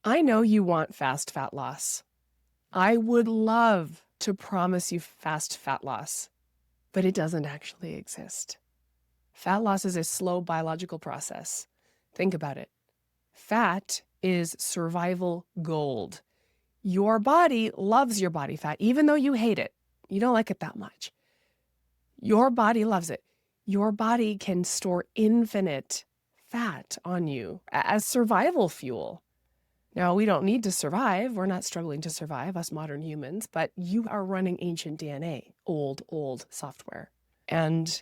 I know you want fast fat loss. I would love to promise you fast fat loss, but it doesn't actually exist. Fat loss is a slow biological process. Think about it. Fat is survival gold. Your body loves your body fat, even though you hate it. You don't like it that much. Your body loves it. Your body can store infinite fat on you as survival fuel. Now, we don't need to survive. We're not struggling to survive, us modern humans, but you are running ancient DNA, old software. And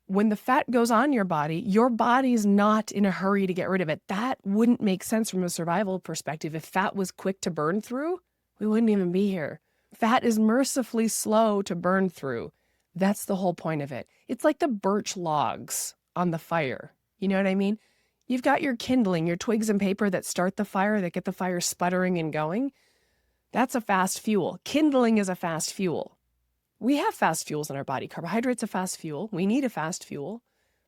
when the fat goes on your body's not in a hurry to get rid of it. That wouldn't make sense from a survival perspective. If fat was quick to burn through, we wouldn't even be here. Fat is mercifully slow to burn through. That's the whole point of it. It's like the birch logs on the fire. You know what I mean? You've got your kindling, your twigs and paper that start the fire, that get the fire sputtering and going. That's a fast fuel. Kindling is a fast fuel. We have fast fuels in our body. Carbohydrates a fast fuel. We need a fast fuel,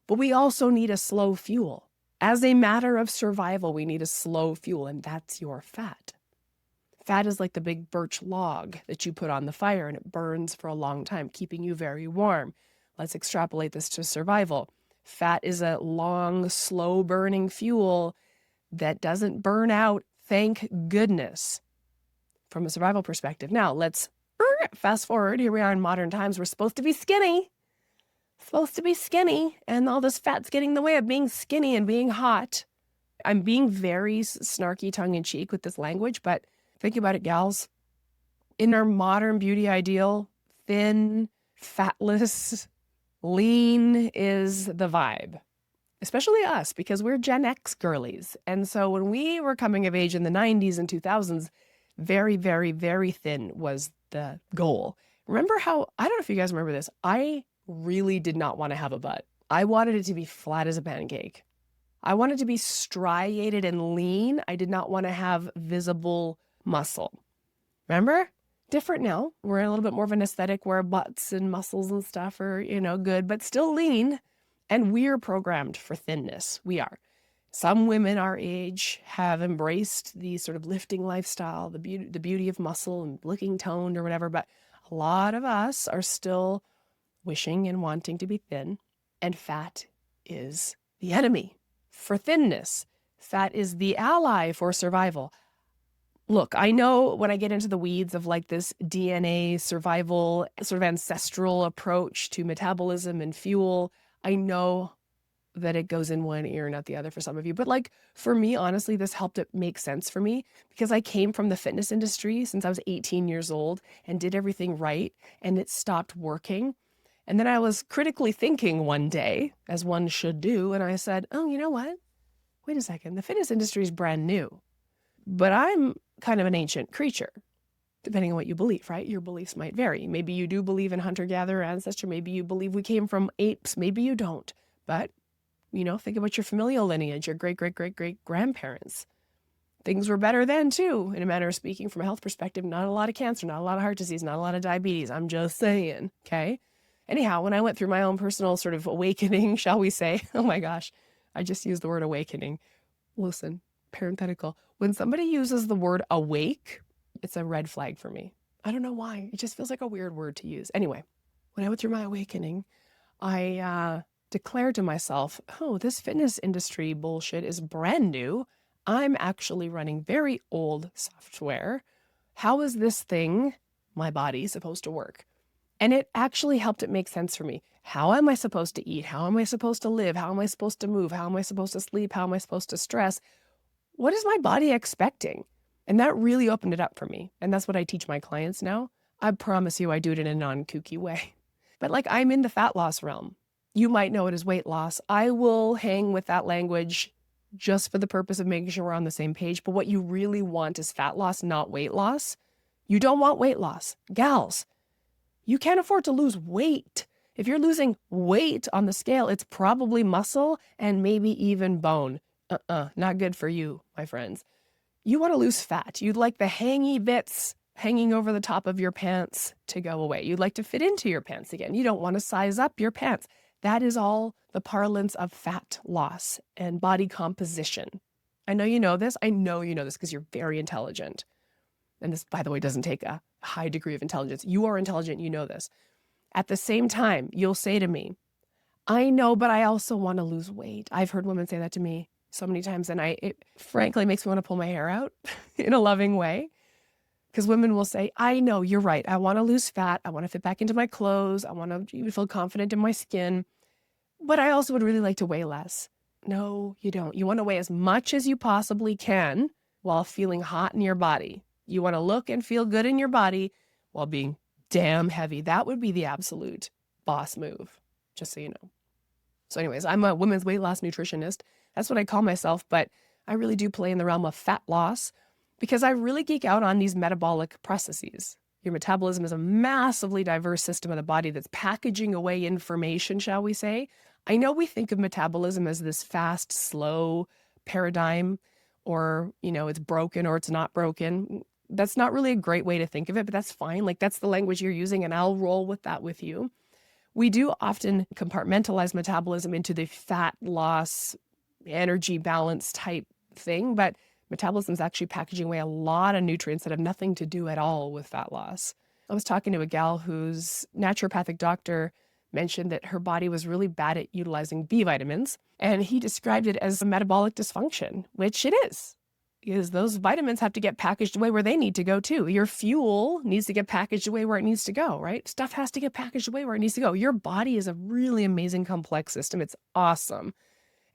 but we also need a slow fuel. As a matter of survival, we need a slow fuel, and that's your fat. Fat is like the big birch log that you put on the fire, and it burns for a long time, keeping you very warm. Let's extrapolate this to survival. Fat is a long, slow-burning fuel that doesn't burn out, thank goodness, from a survival perspective. Now, let's fast forward. Here we are in modern times. We're supposed to be skinny. And all this fat's getting in the way of being skinny and being hot. I'm being very snarky tongue-in-cheek with this language, but think about it, gals. In our modern beauty ideal, thin, fatless, lean is the vibe. Especially us, because we're Gen X girlies. And so when we were coming of age in the 90s and 2000s, very, very, very thin was the goal. Remember how, I don't know if you guys remember this, I really did not want to have a butt. I wanted it to be flat as a pancake. I wanted to be striated and lean. I did not want to have visible muscle. Remember? Different now. We're in a little bit more of an aesthetic where butts and muscles and stuff are, good, but still lean. And we're programmed for thinness. We are. Some women our age have embraced the sort of lifting lifestyle, the beauty of muscle and looking toned or whatever, but a lot of us are still wishing and wanting to be thin, and fat is the enemy for thinness. Fat is the ally for survival. Look, I know when I get into the weeds of like this DNA survival, sort of ancestral approach to metabolism and fuel, I know that it goes in one ear, not the other for some of you. But like for me, honestly, this helped it make sense for me because I came from the fitness industry since I was 18 years old and did everything right, and it stopped working. And then I was critically thinking one day, as one should do, and I said, oh, you know what? Wait a second, the fitness industry is brand new, but I'm kind of an ancient creature, depending on what you believe, right? Your beliefs might vary. Maybe you do believe in hunter-gatherer ancestor. Maybe you believe we came from apes. Maybe you don't. But think about your familial lineage, your great-great-great-great-grandparents. Things were better then, too, in a manner of speaking, from a health perspective. Not a lot of cancer, not a lot of heart disease, not a lot of diabetes. I'm just saying, okay? Anyhow, when I went through my own personal sort of awakening, shall we say, oh my gosh, I just used the word awakening. Listen, parenthetical. When somebody uses the word awake, it's a red flag for me. I don't know why. It just feels like a weird word to use. Anyway, when I went through my awakening, I declared to myself, oh, this fitness industry bullshit is brand new. I'm actually running very old software. How is this thing, my body, supposed to work? And it actually helped it make sense for me. How am I supposed to eat? How am I supposed to live? How am I supposed to move? How am I supposed to sleep? How am I supposed to stress? What is my body expecting? And that really opened it up for me. And that's what I teach my clients now. I promise you I do it in a non-kooky way. But like I'm in the fat loss realm. You might know it as weight loss. I will hang with that language just for the purpose of making sure we're on the same page. But what you really want is fat loss, not weight loss. You don't want weight loss. Gals, you can't afford to lose weight. If you're losing weight on the scale, it's probably muscle and maybe even bone. Not good for you, my friends. You want to lose fat. You'd like the hangy bits hanging over the top of your pants to go away. You'd like to fit into your pants again. You don't want to size up your pants. That is all the parlance of fat loss and body composition. I know you know this. I know you know this because you're very intelligent. And this, by the way, doesn't take a high degree of intelligence. You are intelligent. You know this. At the same time, you'll say to me, I know, but I also want to lose weight. I've heard women say that to me so many times. And it frankly makes me want to pull my hair out in a loving way. Because women will say, I know, you're right. I want to lose fat. I want to fit back into my clothes. I want to feel confident in my skin. But I also would really like to weigh less. No, you don't. You want to weigh as much as you possibly can while feeling hot in your body. You want to look and feel good in your body while being damn heavy. That would be the absolute boss move, just so you know. So anyways, I'm a women's weight loss nutritionist. That's what I call myself, but I really do play in the realm of fat loss because I really geek out on these metabolic processes. Your metabolism is a massively diverse system of the body that's packaging away information, shall we say. I know we think of metabolism as this fast, slow paradigm, or, it's broken or it's not broken. That's not really a great way to think of it, but that's fine. Like, that's the language you're using, and I'll roll with that with you. We do often compartmentalize metabolism into the fat loss, energy balance type thing, but metabolism is actually packaging away a lot of nutrients that have nothing to do at all with fat loss. I was talking to a gal whose naturopathic doctor mentioned that her body was really bad at utilizing B vitamins, and he described it as a metabolic dysfunction, which it is. Because those vitamins have to get packaged away where they need to go too. Your fuel needs to get packaged away where it needs to go, right? Stuff has to get packaged away where it needs to go. Your body is a really amazing, complex system. It's awesome.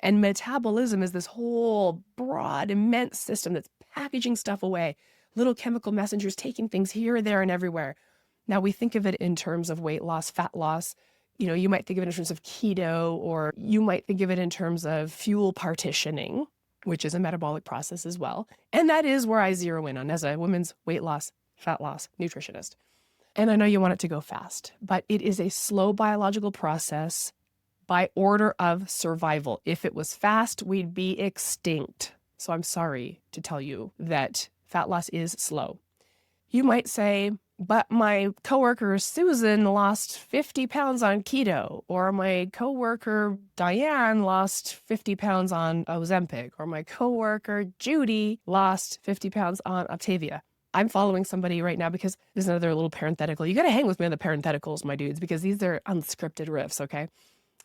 And metabolism is this whole broad, immense system that's packaging stuff away, little chemical messengers taking things here, there, and everywhere. Now, we think of it in terms of weight loss, fat loss. You might think of it in terms of keto, or you might think of it in terms of fuel partitioning, which is a metabolic process as well. And that is where I zero in on as a women's weight loss, fat loss nutritionist. And I know you want it to go fast, but it is a slow biological process by order of survival. If it was fast, we'd be extinct. So I'm sorry to tell you that fat loss is slow. You might say, but my coworker Susan lost 50 pounds on keto, or my coworker Diane lost 50 pounds on Ozempic, or my coworker Judy lost 50 pounds on Optavia. I'm following somebody right now because there's another little parenthetical. You got to hang with me on the parentheticals, my dudes, because these are unscripted riffs, okay?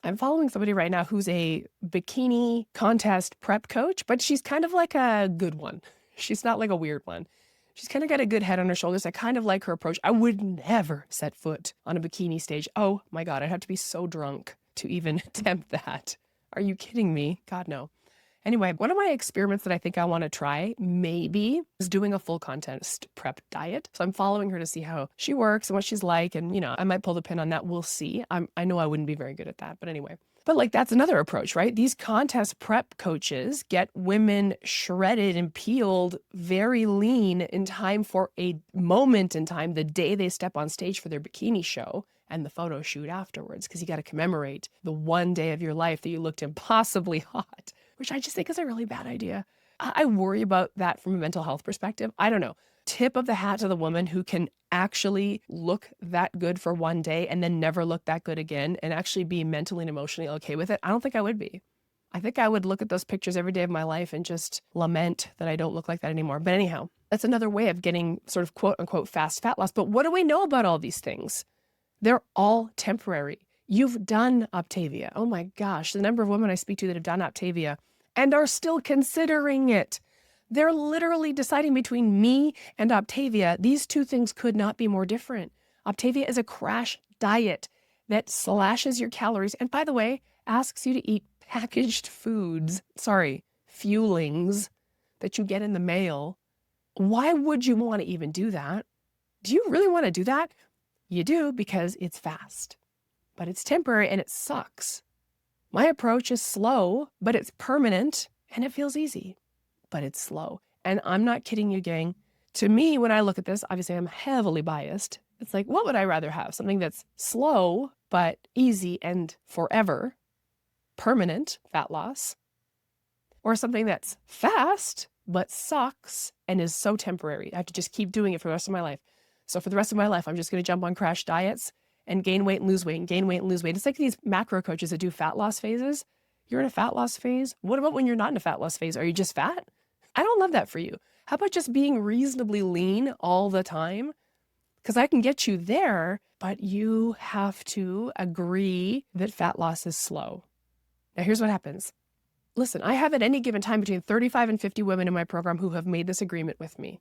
I'm following somebody right now who's a bikini contest prep coach, but she's kind of like a good one. She's not like a weird one. She's kind of got a good head on her shoulders. I kind of like her approach. I would never set foot on a bikini stage. Oh my God, I'd have to be so drunk to even attempt that. Are you kidding me? God, no. Anyway, one of my experiments that I think I want to try maybe is doing a full contest prep diet. So I'm following her to see how she works and what she's like. And, I might pull the pin on that. We'll see. I know I wouldn't be very good at that. But anyway. But that's another approach, right? These contest prep coaches get women shredded and peeled, very lean in time for a moment in time, the day they step on stage for their bikini show and the photo shoot afterwards, because you got to commemorate the one day of your life that you looked impossibly hot, which I just think is a really bad idea. I worry about that from a mental health perspective. I don't know. Tip of the hat to the woman who can actually look that good for one day and then never look that good again and actually be mentally and emotionally okay with it. I don't think I would be. I think I would look at those pictures every day of my life and just lament that I don't look like that anymore. But anyhow, that's another way of getting sort of quote unquote fast fat loss. But what do we know about all these things? They're all temporary. You've done Optavia. Oh my gosh, the number of women I speak to that have done Optavia and are still considering it. They're literally deciding between me and Optavia. These two things could not be more different. Optavia is a crash diet that slashes your calories. And by the way, asks you to eat packaged foods, fuelings that you get in the mail. Why would you want to even do that? Do you really want to do that? You do, because it's fast, but it's temporary and it sucks. My approach is slow, but it's permanent and it feels easy, but it's slow. And I'm not kidding you, gang. To me, when I look at this, obviously I'm heavily biased. It's like, what would I rather have? Something that's slow, but easy and forever, permanent fat loss, or something that's fast, but sucks and is so temporary. I have to just keep doing it for the rest of my life. So for the rest of my life, I'm just going to jump on crash diets and gain weight and lose weight and gain weight and lose weight. It's like these macro coaches that do fat loss phases. You're in a fat loss phase. What about when you're not in a fat loss phase? Are you just fat? I don't love that for you. How about just being reasonably lean all the time? Because I can get you there, but you have to agree that fat loss is slow. Now, here's what happens. Listen, I have at any given time between 35 and 50 women in my program who have made this agreement with me.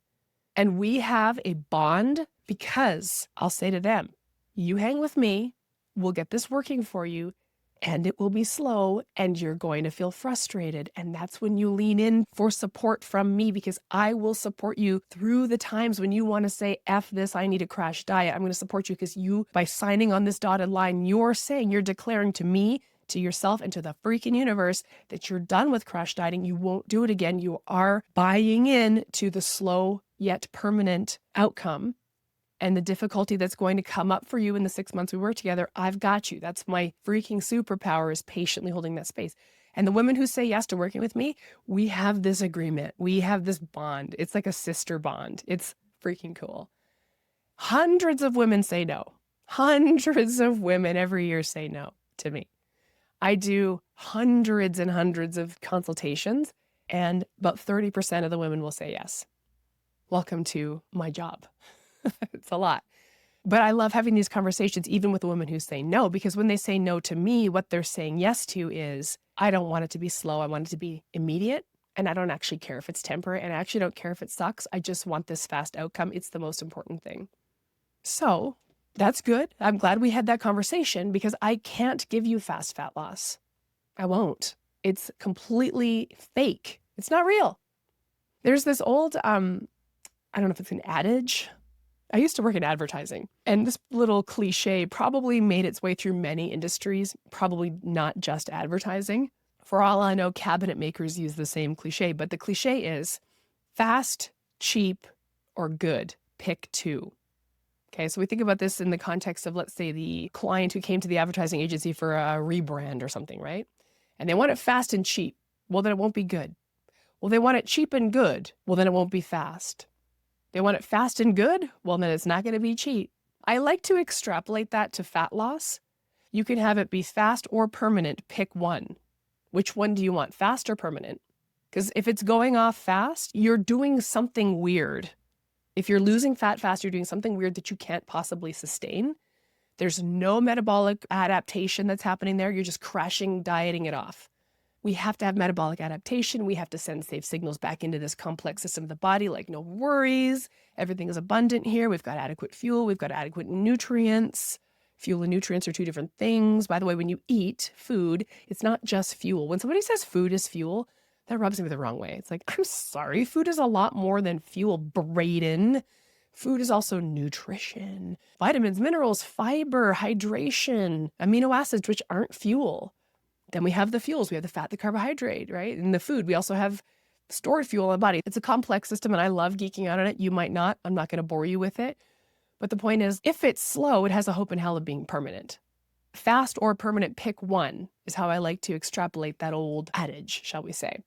And we have a bond because I'll say to them, you hang with me, we'll get this working for you, and it will be slow, and you're going to feel frustrated. And that's when you lean in for support from me, because I will support you through the times when you want to say, F this, I need a crash diet. I'm going to support you because you, by signing on this dotted line, you're declaring to me, to yourself, and to the freaking universe that you're done with crash dieting. You won't do it again. You are buying in to the slow yet permanent outcome and the difficulty that's going to come up for you in the 6 months we work together. I've got you. That's my freaking superpower, is patiently holding that space. And the women who say yes to working with me, we have this agreement. We have this bond. It's like a sister bond. It's freaking cool. Hundreds of women say no. Hundreds of women every year say no to me. I do hundreds and hundreds of consultations, and about 30% of the women will say yes. Welcome to my job. It's a lot. But I love having these conversations, even with the women who say no, because when they say no to me, what they're saying yes to is, I don't want it to be slow. I want it to be immediate. And I don't actually care if it's temporary. And I actually don't care if it sucks. I just want this fast outcome. It's the most important thing. So that's good. I'm glad we had that conversation, because I can't give you fast fat loss. I won't. It's completely fake. It's not real. There's this old, I don't know if it's an adage. I used to work in advertising, and this little cliche probably made its way through many industries, probably not just advertising. For all I know, cabinet makers use the same cliche, but the cliche is fast, cheap, or good. Pick two. Okay, so we think about this in the context of, let's say, the client who came to the advertising agency for a rebrand or something, right? And they want it fast and cheap. Well, then it won't be good. Well, they want it cheap and good. Well, then it won't be fast. They want it fast and good? Well, then it's not going to be cheap. I like to extrapolate that to fat loss. You can have it be fast or permanent. Pick one. Which one do you want, fast or permanent? Because if it's going off fast, you're doing something weird. If you're losing fat fast, you're doing something weird that you can't possibly sustain. There's no metabolic adaptation that's happening there. You're just crashing, dieting it off. We have to have metabolic adaptation. We have to send safe signals back into this complex system of the body, like no worries. Everything is abundant here. We've got adequate fuel. We've got adequate nutrients. Fuel and nutrients are two different things. By the way, when you eat food, it's not just fuel. When somebody says food is fuel, that rubs me the wrong way. It's like, I'm sorry, food is a lot more than fuel, Braden. Food is also nutrition, vitamins, minerals, fiber, hydration, amino acids, which aren't fuel. Then we have the fuels. We have the fat, the carbohydrate, right? And the food. We also have stored fuel in the body. It's a complex system, and I love geeking out on it. You might not. I'm not going to bore you with it. But the point is, if it's slow, it has a hope in hell of being permanent. Fast or permanent, pick one, is how I like to extrapolate that old adage, shall we say.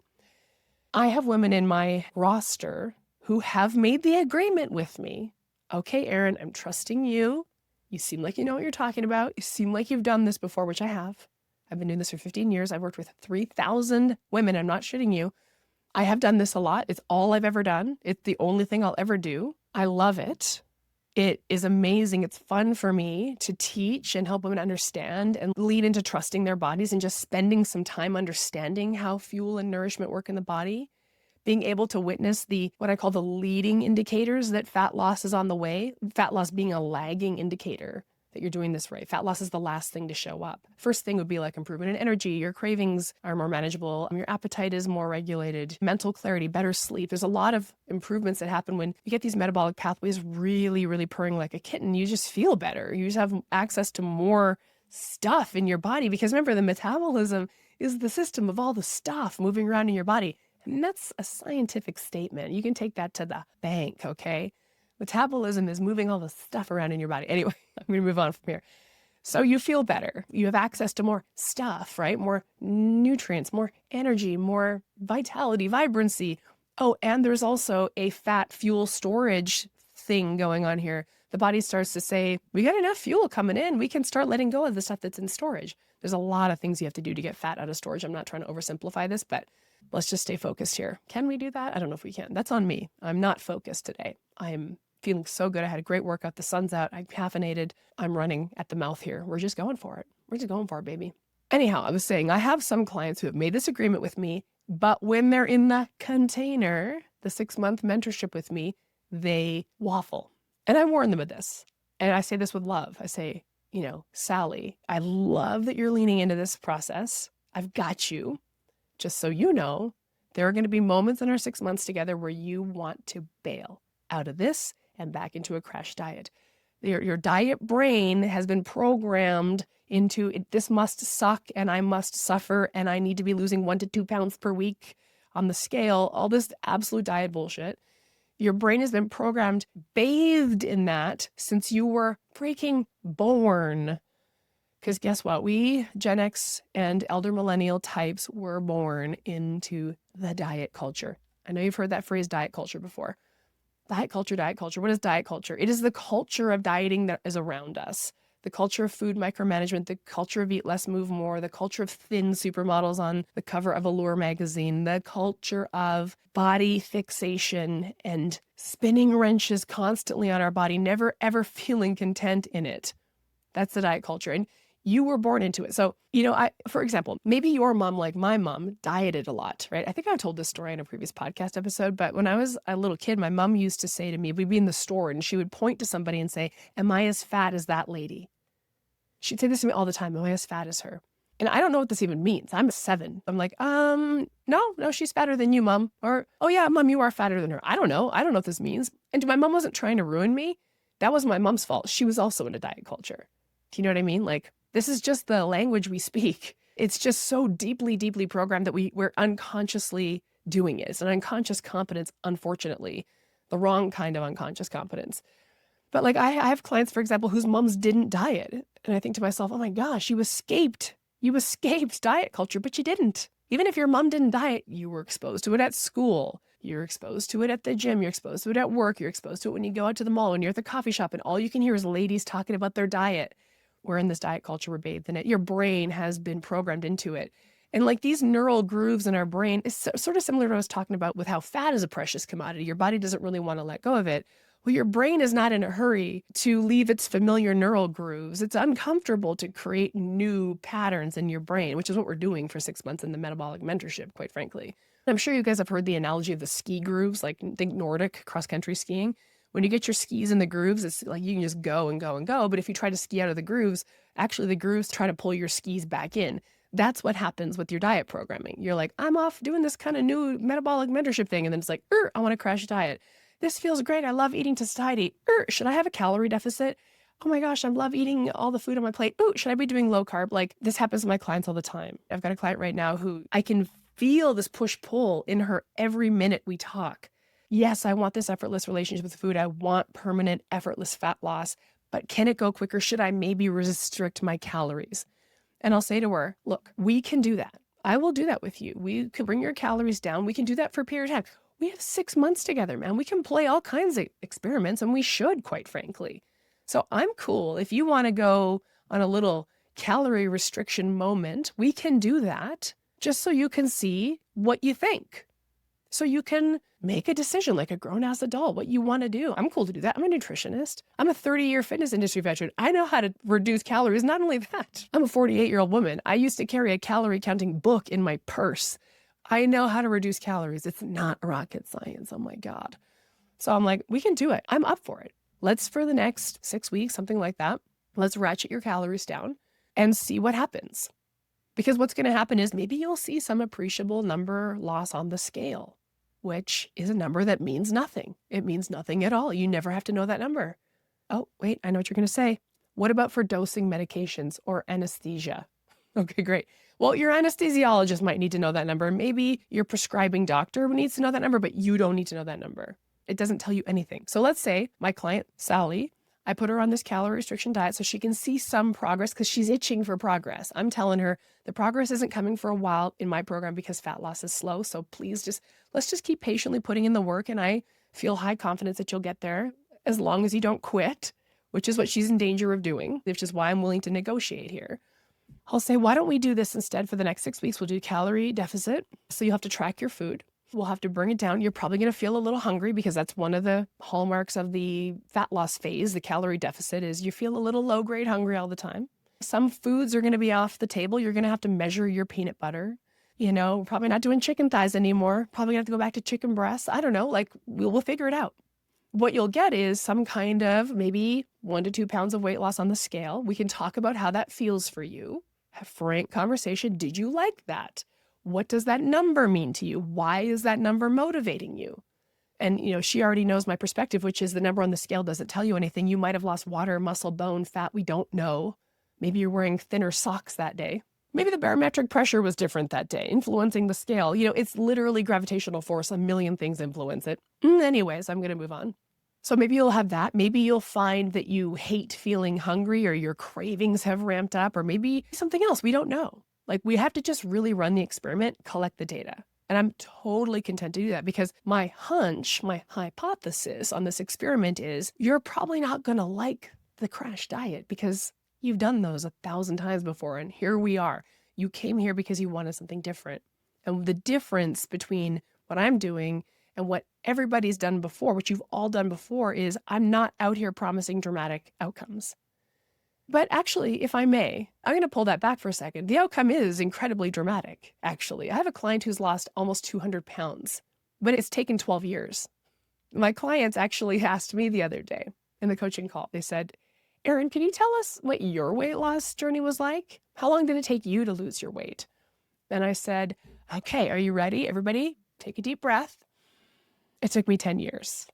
I have women in my roster who have made the agreement with me. Okay, Erin, I'm trusting you. You seem like you know what you're talking about. You seem like you've done this before, which I have. I've been doing this for 15 years. I've worked with 3,000 women. I'm not shitting you. I have done this a lot. It's all I've ever done. It's the only thing I'll ever do. I love it. It is amazing. It's fun for me to teach and help women understand and lead into trusting their bodies and just spending some time understanding how fuel and nourishment work in the body. Being able to witness what I call the leading indicators that fat loss is on the way. Fat loss being a lagging indicator that you're doing this right. Fat loss is the last thing to show up. First thing would be like improvement in energy. Your cravings are more manageable. Your appetite is more regulated. Mental clarity, better sleep. There's a lot of improvements that happen when you get these metabolic pathways really, really purring like a kitten. You just feel better. You just have access to more stuff in your body, because remember, the metabolism is the system of all the stuff moving around in your body. And that's a scientific statement. You can take that to the bank, okay? Metabolism is moving all the stuff around in your body. Anyway, I'm going to move on from here. So you feel better. You have access to more stuff, right? More nutrients, more energy, more vitality, vibrancy. Oh, and there's also a fat fuel storage thing going on here. the body starts to say, we got enough fuel coming in. We can start letting go of the stuff that's in storage. There's a lot of things you have to do to get fat out of storage. I'm not trying to oversimplify this, but let's just stay focused here. Can we do that? I don't know if we can. That's on me. I'm not focused today. I'm feeling so good. I had a great workout. The sun's out. I'm caffeinated. I'm running at the mouth here. We're just going for it. We're just going for it, baby. Anyhow, I was saying I have some clients who have made this agreement with me, but when they're in the container, the 6-month mentorship with me, they waffle. And I warn them of this. And I say this with love. I say, Sally, I love that you're leaning into this process. I've got you. Just so you know, there are going to be moments in our 6 months together where you want to bail out of this and back into a crash diet. Your diet brain has been programmed into this must suck and I must suffer and I need to be losing 1 to 2 pounds per week on the scale, all this absolute diet bullshit. Your brain has been programmed, bathed in that since you were freaking born. Because guess what? We Gen X and elder millennial types were born into the diet culture. I know you've heard that phrase diet culture before. Diet culture, diet culture. What is diet culture? It is the culture of dieting that is around us. The culture of food micromanagement, the culture of eat less, move more, the culture of thin supermodels on the cover of Allure magazine, the culture of body fixation and spinning wrenches constantly on our body, never ever feeling content in it. That's the diet culture. And you were born into it. So, for example, maybe your mom, like my mom, dieted a lot, right? I think I've told this story in a previous podcast episode, but when I was a little kid, my mom used to say to me, we'd be in the store and she would point to somebody and say, am I as fat as that lady? She'd say this to me all the time, am I as fat as her? And I don't know what this even means. I'm 7. I'm like, no, she's fatter than you, Mom. Or, oh yeah, Mom, you are fatter than her. I don't know what this means. And my mom wasn't trying to ruin me. That was my mom's fault. She was also in a diet culture. Do you know what I mean? Like, this is just the language we speak. It's just so deeply, deeply programmed that we're unconsciously doing it. It's an unconscious competence, unfortunately, the wrong kind of unconscious competence. But like I have clients, for example, whose moms didn't diet. And I think to myself, oh my gosh, you escaped diet culture, but you didn't. Even if your mom didn't diet, you were exposed to it at school. You're exposed to it at the gym. You're exposed to it at work. You're exposed to it when you go out to the mall, when you're at the coffee shop, and all you can hear is ladies talking about their diet. We're in this diet culture, we're bathed in it. Your brain has been programmed into it. And like these neural grooves in our brain is sort of similar to what I was talking about with how fat is a precious commodity. Your body doesn't really want to let go of it. Well, your brain is not in a hurry to leave its familiar neural grooves. It's uncomfortable to create new patterns in your brain, which is what we're doing for 6 months in the metabolic mentorship, quite frankly. I'm sure you guys have heard the analogy of the ski grooves, like think Nordic cross-country skiing. When you get your skis in the grooves, it's like you can just go and go and go. But if you try to ski out of the grooves, actually the grooves try to pull your skis back in. That's what happens with your diet programming. You're like, I'm off doing this kind of new metabolic mentorship thing. And then it's like, I want to crash diet. This feels great. I love eating to satiety. Should I have a calorie deficit? Oh my gosh, I love eating all the food on my plate. Should I be doing low carb? Like this happens to my clients all the time. I've got a client right now who I can feel this push-pull in her every minute we talk. Yes, I want this effortless relationship with food. I want permanent, effortless fat loss. But can it go quicker? Should I maybe restrict my calories? And I'll say to her, look, we can do that. I will do that with you. We can bring your calories down. We can do that for a period of time. We have 6 months together, man. We can play all kinds of experiments, and we should, quite frankly. So I'm cool. If you want to go on a little calorie restriction moment, we can do that just so you can see what you think. So you can make a decision like a grown-ass adult, what you want to do. I'm cool to do that. I'm a nutritionist. I'm a 30-year fitness industry veteran. I know how to reduce calories. Not only that, I'm a 48-year-old woman. I used to carry a calorie counting book in my purse. I know how to reduce calories. It's not rocket science. Oh my God. So I'm like, we can do it. I'm up for it. Let's, for the next 6 weeks, something like that, let's ratchet your calories down and see what happens. Because what's going to happen is maybe you'll see some appreciable number loss on the scale, which is a number that means nothing. It means nothing at all. You never have to know that number. Oh, wait, I know what you're going to say. What about for dosing medications or anesthesia? Okay, great. Well, your anesthesiologist might need to know that number. Maybe your prescribing doctor needs to know that number, but you don't need to know that number. It doesn't tell you anything. So let's say my client, Sally, I put her on this calorie restriction diet so she can see some progress because she's itching for progress. I'm telling her the progress isn't coming for a while in my program because fat loss is slow. So please let's just keep patiently putting in the work. And I feel high confidence that you'll get there as long as you don't quit. which is what she's in danger of doing, which is why I'm willing to negotiate here. I'll say, why don't we do this instead for the next 6 weeks? We'll do calorie deficit. So you'll have to track your food. We'll have to bring it down. You're probably going to feel a little hungry because that's one of the hallmarks of the fat loss phase. The calorie deficit is you feel a little low grade hungry all the time. Some foods are going to be off the table. You're going to have to measure your peanut butter. You know, we're probably not doing chicken thighs anymore. Probably going to have to go back to chicken breasts. I don't know, like we'll figure it out. What you'll get is some kind of maybe 1 to 2 pounds of weight loss on the scale. We can talk about how that feels for you. Have frank conversation. Did you like that? What does that number mean to you? Why is that number motivating you? And, you know, she already knows my perspective, which is the number on the scale doesn't tell you anything. You might have lost water, muscle, bone, fat. We don't know. Maybe you're wearing thinner socks that day. Maybe the barometric pressure was different that day, influencing the scale. You know, it's literally gravitational force. A million things influence it. Anyways, I'm going to move on. So maybe you'll have that. Maybe you'll find that you hate feeling hungry or your cravings have ramped up or maybe something else. We don't know. Like we have to just really run the experiment, collect the data. And I'm totally content to do that because my hunch, my hypothesis on this experiment is you're probably not going to like the crash diet because you've done those 1,000 times before. And here we are. You came here because you wanted something different. And the difference between what I'm doing and what everybody's done before, what you've all done before, is I'm not out here promising dramatic outcomes. But actually, if I may, I'm going to pull that back for a second. The outcome is incredibly dramatic, actually. I have a client who's lost almost 200 pounds, but it's taken 12 years. My clients actually asked me the other day in the coaching call, they said, Erin, can you tell us what your weight loss journey was like? How long did it take you to lose your weight? And I said, okay, are you ready? Everybody, take a deep breath. It took me 10 years.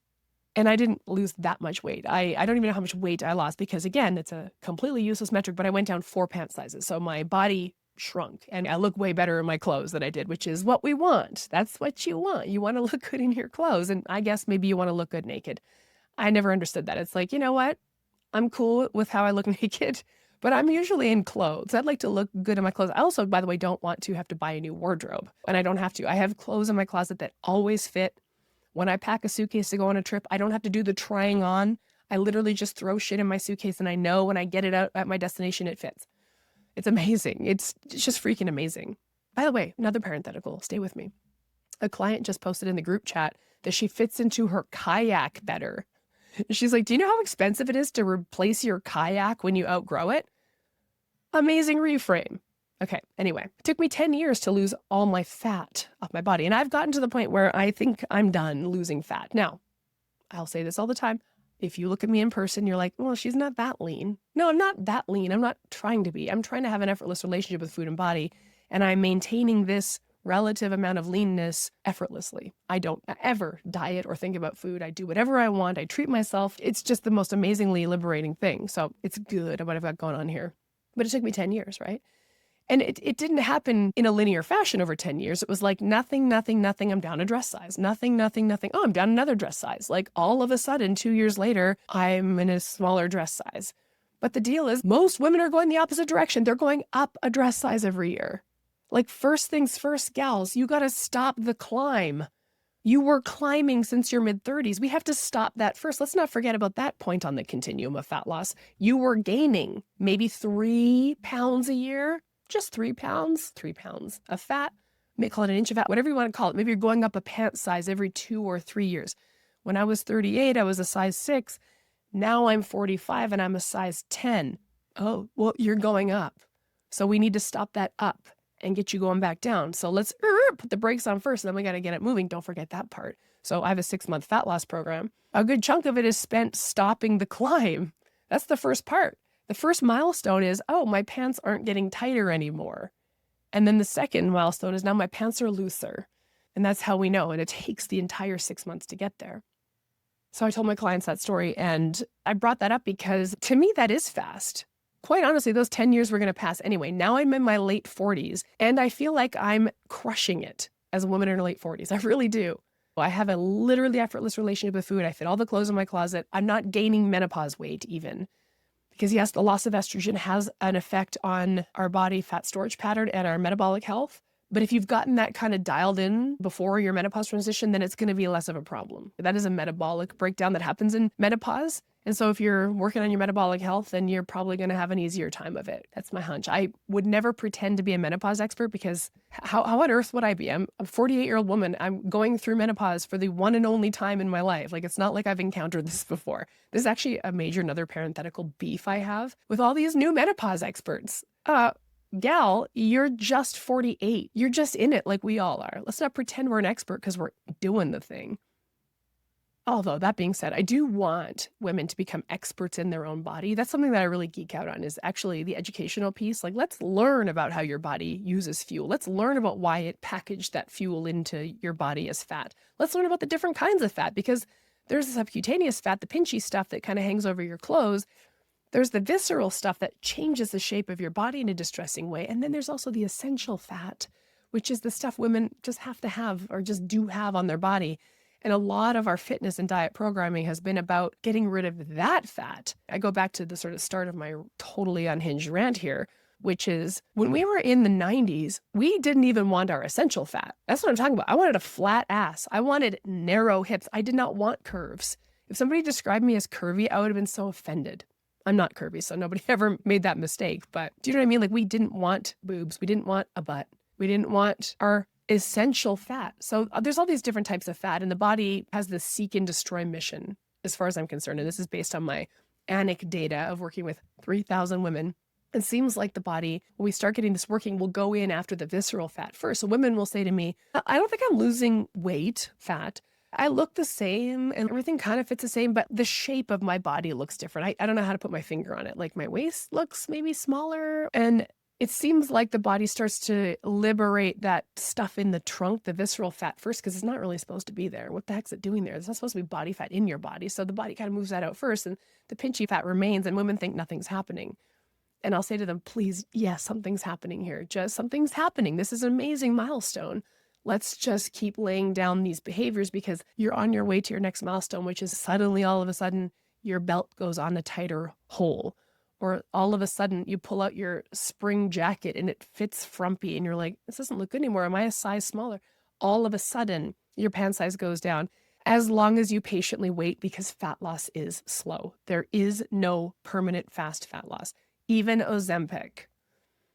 And I didn't lose that much weight. I don't even know how much weight I lost because, again, it's a completely useless metric, but I went down 4 pant sizes. So my body shrunk and I look way better in my clothes than I did, which is what we want. That's what you want. You want to look good in your clothes. And I guess maybe you want to look good naked. I never understood that. It's like, you know what? I'm cool with how I look naked, but I'm usually in clothes. I'd like to look good in my clothes. I also, by the way, don't want to have to buy a new wardrobe. And I don't have to. I have clothes in my closet that always fit. When I pack a suitcase to go on a trip, I don't have to do the trying on. I literally just throw shit in my suitcase and I know when I get it out at my destination, it fits. It's amazing. It's just freaking amazing. By the way, another parenthetical, stay with me. A client just posted in the group chat that she fits into her kayak better. She's like, do you know how expensive it is to replace your kayak when you outgrow it? Amazing reframe. Okay, anyway, it took me 10 years to lose all my fat off my body. And I've gotten to the point where I think I'm done losing fat. Now, I'll say this all the time. If you look at me in person, you're like, well, she's not that lean. No, I'm not that lean. I'm not trying to be. I'm trying to have an effortless relationship with food and body. And I'm maintaining this relative amount of leanness effortlessly. I don't ever diet or think about food. I do whatever I want. I treat myself. It's just the most amazingly liberating thing. So it's good what I've got going on here. But it took me 10 years, right? And it didn't happen in a linear fashion over 10 years. It was like nothing, nothing, nothing. I'm down a dress size. Nothing, nothing, nothing. Oh, I'm down another dress size. Like all of a sudden, 2 years later, I'm in a smaller dress size. But the deal is most women are going the opposite direction. They're going up a dress size every year. Like first things first, gals, you got to stop the climb. You were climbing since your mid-30s. We have to stop that first. Let's not forget about that point on the continuum of fat loss. You were gaining maybe 3 pounds a year. Just 3 pounds of fat, may call it an inch of fat, whatever you want to call it. Maybe you're going up a pant size every 2 or 3 years. When I was 38, I was a size 6. Now I'm 45 and I'm a size 10. Oh, well, you're going up. So we need to stop that up and get you going back down. So let's put the brakes on first, and then we got to get it moving. Don't forget that part. So I have a 6-month fat loss program. A good chunk of it is spent stopping the climb. That's the first part. The first milestone is, oh, my pants aren't getting tighter anymore. And then the second milestone is now my pants are looser. And that's how we know. And it takes the entire 6 months to get there. So I told my clients that story. And I brought that up because to me, that is fast. Quite honestly, those 10 years were going to pass anyway. Now I'm in my late 40s and I feel like I'm crushing it as a woman in her late 40s. I really do. I have a literally effortless relationship with food. I fit all the clothes in my closet. I'm not gaining menopause weight even. Because yes, the loss of estrogen has an effect on our body fat storage pattern and our metabolic health. But if you've gotten that kind of dialed in before your menopause transition, then it's going to be less of a problem. That is a metabolic breakdown that happens in menopause. And so if you're working on your metabolic health, then you're probably going to have an easier time of it. That's my hunch. I would never pretend to be a menopause expert because how on earth would I be? I'm a 48-year-old woman. I'm going through menopause for the one and only time in my life. Like, it's not like I've encountered this before. This is actually a major, another parenthetical beef I have with all these new menopause experts. Gal, you're just 48. You're just in it like we all are. Let's not pretend we're an expert because we're doing the thing. Although, that being said, I do want women to become experts in their own body. That's something that I really geek out on, is actually the educational piece. Like, let's learn about how your body uses fuel. Let's learn about why it packaged that fuel into your body as fat. Let's learn about the different kinds of fat, because there's the subcutaneous fat, the pinchy stuff that kind of hangs over your clothes. There's the visceral stuff that changes the shape of your body in a distressing way. And then there's also the essential fat, which is the stuff women just have to have, or just do have on their body. And a lot of our fitness and diet programming has been about getting rid of that fat. I go back to the sort of start of my totally unhinged rant here, which is when we were in the 90s, we didn't even want our essential fat. That's what I'm talking about. I wanted a flat ass. I wanted narrow hips. I did not want curves. If somebody described me as curvy, I would have been so offended. I'm not curvy, so nobody ever made that mistake. But do you know what I mean? Like, we didn't want boobs. We didn't want a butt. We didn't want our essential fat. So there's all these different types of fat, and the body has this seek and destroy mission, as far as I'm concerned. And this is based on my ANIC data of working with 3,000 women. It seems like the body, when we start getting this working, will go in after the visceral fat first. So women will say to me, I don't think I'm losing weight, fat. I look the same and everything kind of fits the same, but the shape of my body looks different. I don't know how to put my finger on it. Like, my waist looks maybe smaller, and it seems like the body starts to liberate that stuff in the trunk, the visceral fat first, because it's not really supposed to be there. What the heck's it doing there? It's not supposed to be body fat in your body. So the body kind of moves that out first, and the pinchy fat remains, and women think nothing's happening. And I'll say to them, please, yes, something's happening here. Just something's happening. This is an amazing milestone. Let's just keep laying down these behaviors, because you're on your way to your next milestone, which is suddenly all of a sudden your belt goes on a tighter hole. Or all of a sudden you pull out your spring jacket and it fits frumpy and you're like, this doesn't look good anymore. Am I a size smaller? All of a sudden your pant size goes down, as long as you patiently wait, because fat loss is slow. There is no permanent fast fat loss. Even Ozempic.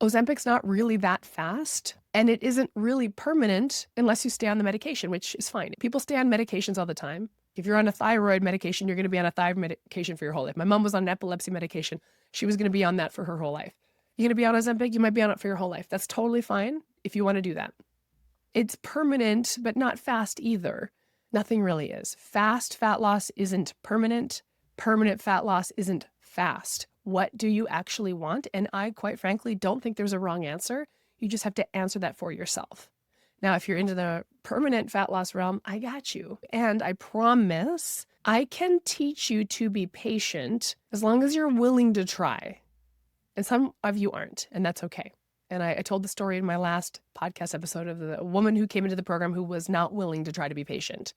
Ozempic's not really that fast, and it isn't really permanent unless you stay on the medication, which is fine. People stay on medications all the time. If you're on a thyroid medication, you're going to be on a thyroid medication for your whole life. My mom was on an epilepsy medication. She was going to be on that for her whole life. You're going to be on Ozempic, you might be on it for your whole life. That's totally fine if you want to do that. It's permanent, but not fast either. Nothing really is. Fast fat loss isn't permanent. Permanent fat loss isn't fast. What do you actually want? And I, quite frankly, don't think there's a wrong answer. You just have to answer that for yourself. Now, if you're into the permanent fat loss realm, I got you. And I promise I can teach you to be patient as long as you're willing to try. And some of you aren't, and that's okay. And I told the story in my last podcast episode of the woman who came into the program who was not willing to try to be patient,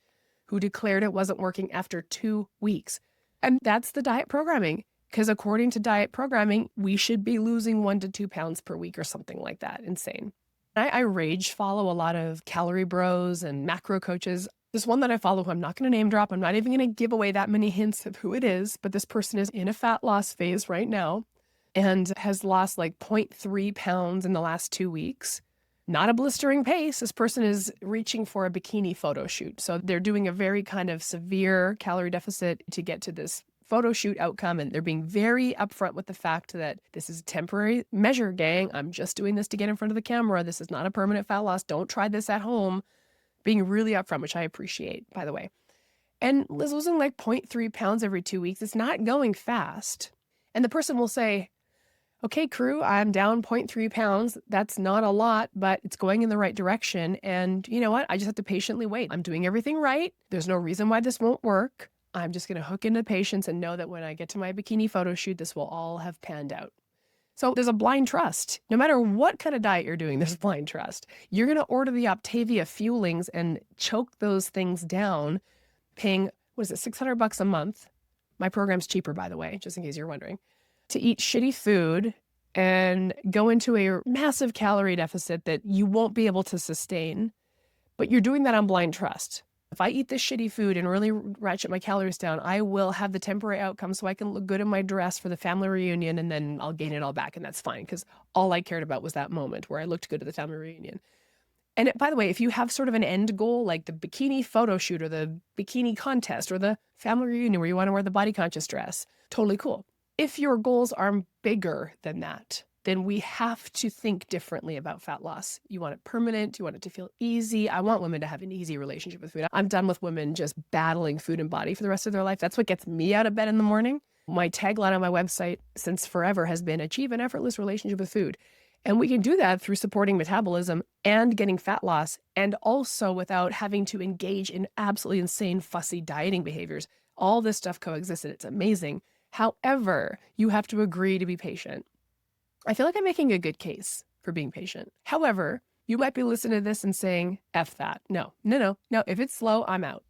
who declared it wasn't working after 2 weeks. And that's the diet programming. Because according to diet programming, we should be losing 1 to 2 pounds per week or something like that. Insane. I rage follow a lot of calorie bros and macro coaches. There's one that I follow who I'm not going to name drop. I'm not even going to give away that many hints of who it is, but this person is in a fat loss phase right now and has lost like 0.3 pounds in the last 2 weeks. Not a blistering pace. This person is reaching for a bikini photo shoot. So they're doing a very kind of severe calorie deficit to get to this photo shoot outcome, and they're being very upfront with the fact that this is a temporary measure, gang. I'm just doing this to get in front of the camera. This is not a permanent fat loss. Don't try this at home. Being really upfront, which I appreciate, by the way. And Liz losing like 0.3 pounds every 2 weeks. It's not going fast. And the person will say, okay, crew, I'm down 0.3 pounds. That's not a lot, but it's going in the right direction. And you know what? I just have to patiently wait. I'm doing everything right. There's no reason why this won't work. I'm just going to hook into patience and know that when I get to my bikini photo shoot, this will all have panned out. So there's a blind trust. No matter what kind of diet you're doing, there's blind trust. You're going to order the Optavia fuelings and choke those things down, paying, what is it, $600 a month. My program's cheaper, by the way, just in case you're wondering, to eat shitty food and go into a massive calorie deficit that you won't be able to sustain. But you're doing that on blind trust. If I eat this shitty food and really ratchet my calories down, I will have the temporary outcome so I can look good in my dress for the family reunion, and then I'll gain it all back, and that's fine, because all I cared about was that moment where I looked good at the family reunion. And by the way, if you have sort of an end goal, like the bikini photo shoot or the bikini contest or the family reunion where you want to wear the body conscious dress, totally cool. If your goals are bigger than that, then we have to think differently about fat loss. You want it permanent. You want it to feel easy. I want women to have an easy relationship with food. I'm done with women just battling food and body for the rest of their life. That's what gets me out of bed in the morning. My tagline on my website since forever has been achieve an effortless relationship with food. And we can do that through supporting metabolism and getting fat loss, and also without having to engage in absolutely insane, fussy dieting behaviors. All this stuff coexists, and it's amazing. However, you have to agree to be patient. I feel like I'm making a good case for being patient. However, you might be listening to this and saying, F that. No. If it's slow, I'm out.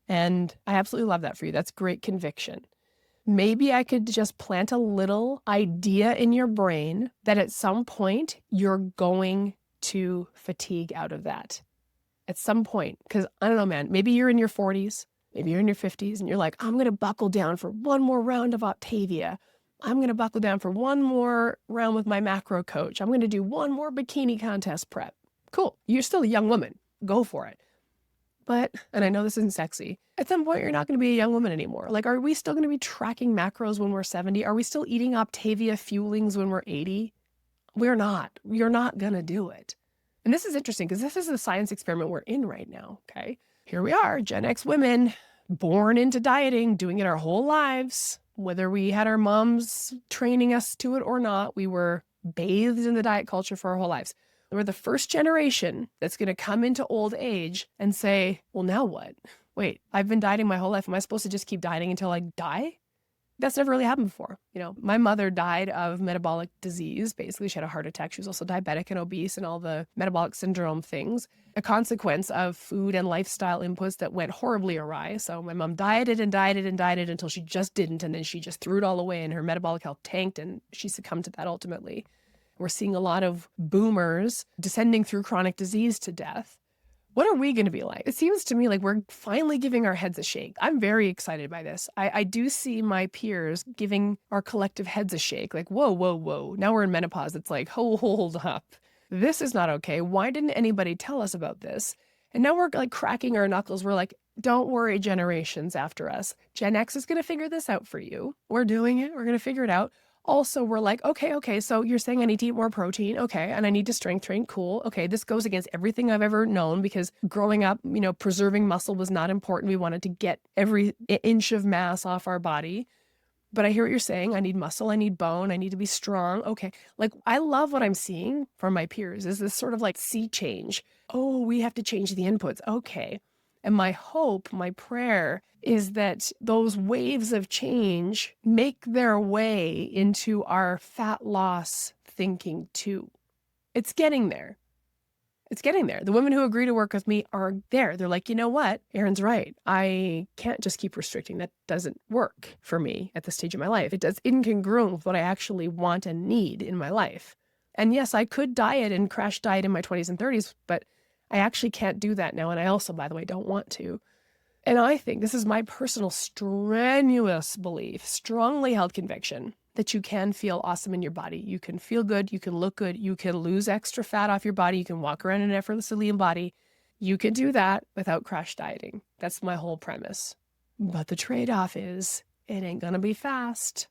And I absolutely love that for you. That's great conviction. Maybe I could just plant a little idea in your brain that at some point you're going to fatigue out of that. At some point, because I don't know, man, maybe you're in your 40s, maybe you're in your 50s, and you're like, I'm going to buckle down for one more round of Octavia. I'm going to buckle down for one more round with my macro coach. I'm going to do one more bikini contest prep. Cool. You're still a young woman. Go for it. But, and I know this isn't sexy, at some point you're not going to be a young woman anymore. Like, are we still going to be tracking macros when we're 70? Are we still eating Octavia fuelings when we're 80? We're not. You're not going to do it. And this is interesting because this is the science experiment we're in right now, okay? Here we are, Gen X women, born into dieting, doing it our whole lives. Whether we had our moms training us to it or not, we were bathed in the diet culture for our whole lives. We're the first generation that's going to come into old age and say, well, now what? Wait, I've been dieting my whole life. Am I supposed to just keep dieting until I die? That's never really happened before. You know, my mother died of metabolic disease. Basically, she had a heart attack. She was also diabetic and obese and all the metabolic syndrome things, a consequence of food and lifestyle inputs that went horribly awry. So my mom dieted until she just didn't. And then she just threw it all away and her metabolic health tanked and she succumbed to that ultimately. We're seeing a lot of boomers descending through chronic disease to death. What are we going to be like? It seems to me like we're finally giving our heads a shake. I'm very excited by this. I do see my peers giving our collective heads a shake. Like, whoa. Now we're in menopause. It's like, hold up. This is not okay. Why didn't anybody tell us about this? And now we're like cracking our knuckles. We're like, don't worry, generations after us. Gen X is going to figure this out for you. We're doing it. We're going to figure it out. Also, we're like, okay, so you're saying I need to eat more protein. Okay, and I need to strength train. Cool. Okay, this goes against everything I've ever known because growing up, preserving muscle was not important. We wanted to get every inch of mass off our body. But I hear what you're saying. I need muscle. I need bone. I need to be strong. Okay, like I love what I'm seeing from my peers is this sort of like sea change. Oh, we have to change the inputs. Okay. And my hope, my prayer is that those waves of change make their way into our fat loss thinking too. It's getting there. The women who agree to work with me are there. They're like, you know what? Erin's right. I can't just keep restricting. That doesn't work for me at this stage of my life. It does incongruent with what I actually want and need in my life. And yes, I could diet and crash diet in my 20s and 30s, but I actually can't do that now. And I also, by the way, don't want to. And I think this is my personal strenuous belief, strongly held conviction that you can feel awesome in your body. You can feel good. You can look good. You can lose extra fat off your body. You can walk around in an effortlessly lean body. You can do that without crash dieting. That's my whole premise. But the trade-off is it ain't going to be fast.